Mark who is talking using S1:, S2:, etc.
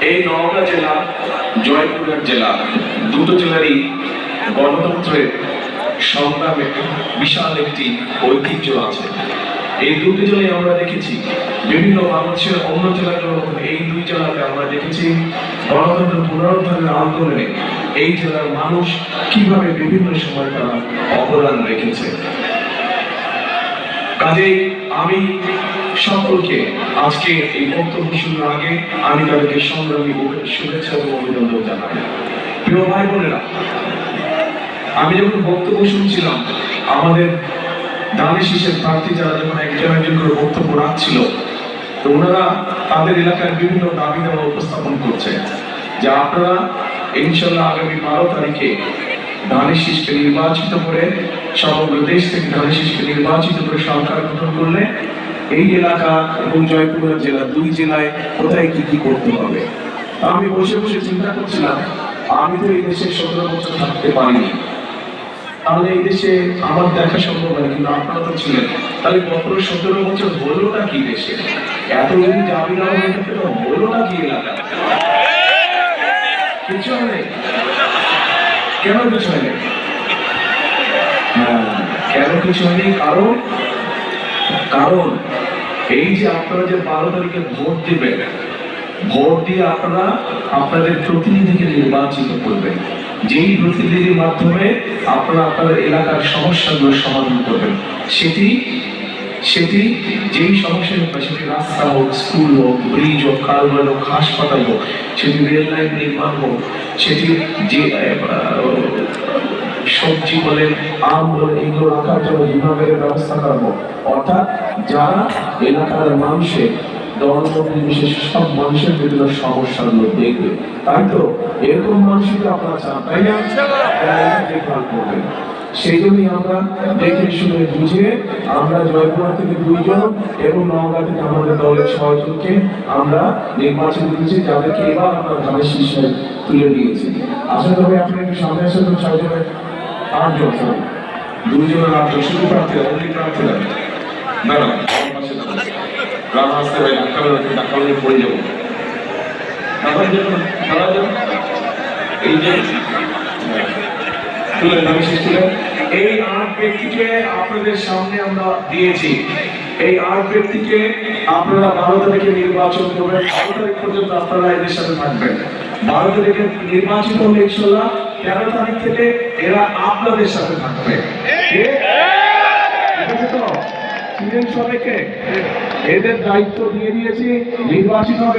S1: এই নওগাঁ জেলা, জয়পুরহাট জেলা, দুটো জেলারই গণতন্ত্রের সংগ্রামে বিশাল একটি ঐতিহ্য আছে। এই দুটি জেলায় আমরা দেখেছি বিভিন্ন বাংলাদেশের অন্য জেলাগুলোর মতো এই দুই জেলাতে আমরা দেখেছি গণতন্ত্র পুনরুদ্ধারের আন্দোলনে এই জেলার মানুষ কিভাবে বিভিন্ন সময় তারা অবদান রেখেছে। কাজেই আমি সকলকে আজকে এই বক্তব্য শুরুর আগে আমি তাদেরকে সংগ্রামী শুভেচ্ছা এবং অভিনন্দন জানাই। প্রিয় ভাই বোনেরা, আমি যখন বক্তব্য শুনছিলাম আমাদের দানি শীষের প্রার্থী যারা যখন একজন একজন করে বক্তব্য রাখছিল, তো ওনারা তাদের এলাকার বিভিন্ন দাবি দেওয়া উপস্থাপন করছে যে আপনারা ইনশাল্লাহ আগামী 12 তারিখে দানি শীষকে নির্বাচিত করে সমগ্র দেশ থেকে দানি শীষকে নির্বাচিত করে সরকার গঠন করলে এই এলাকা এবং জয়পুরহাট জেলা দুই জেলায় কোথায় কি করতে হবে। আমি বসে বসে চিন্তা করছিলাম, আমি তো এই দেশে 17 বছর থাকতে পারিনি, তাহলে এই দেশে আমার দেখা সম্ভব হয়, কিন্তু আপনারা তো ছিলেন, তাহলে গত 17 বছর হলোটা কি দেশে? এত যদি দাবি দেওয়া হয়ে থাকে তো হলোটা কি এলাকা? কিছু নেই। কেন কিছু হয়নি? কেন কিছু হয়নি? কারণ এই যে আপনারা যে 12 তারিখে ভোট দিবেন, ভোট দিয়ে আপনারা আপনাদের প্রতিনিধিকে নির্বাচিত করবেন, যেই প্রতিনিধির মাধ্যমে আপনারা আপনাদের এলাকার সমস্যাগুলো সমাধান করবেন। সেটি যেই সমস্যা হোক, সেটি রাস্তা হোক, স্কুল হোক, ব্রিজ হোক, কারবার হোক, হাসপাতাল হোক, সেটি রেল লাইন নির্মাণ হোক, সেটি যে সবজি বলেন, আম বলেন, এগুলো রাখার জন্য বিভাগের ব্যবস্থা করবো। অর্থাৎ যারা এলাকার মানুষের বিশেষ সব মানুষের বিভিন্ন সমস্যাগুলো দেখবে, তাই তো এরকম মানুষকে আপনারা চান, তাই না? দেখভাল করবেন। সেই জন্যই আমরা দেখে শুনে বুঝে আমরা জয়পুরহাট থেকে 2 জন এবং নওগাঁ থেকে আমাদের দলের 6 জনকে আমরা নির্বাচন করেছি, যাদেরকে এবার আমরা ধানের শীর্ষে তুলে দিয়েছি। আশা করি আপনি একটু সামনে আসেন। 6 জনের 8 জন, 2 জনের 8 জন শুধু প্রার্থীরা, অনলি প্রার্থীরা। ম্যাডাম রান আসতে হয়, ধাক্কা পড়ে যাবো। এই যে তুলেন, আমি শেষ তুলেন। এই 8 ব্যক্তিকে আপনাদের সামনে আমরা দিয়েছি। এই 8 ব্যক্তিকে আপনারা 12 তারিখে নির্বাচন করবেন। 12 তারিখ পর্যন্ত আপনারা এদের সাথে থাকবেন। 12 তারিখে নির্বাচিত হলে ইনশাল্লাহ 13 তারিখ থেকে এরা আপনাদের সাথে থাকবে। সবাইকে এদের দায়িত্ব দিয়ে দিয়েছি, নির্বাচিত হবে।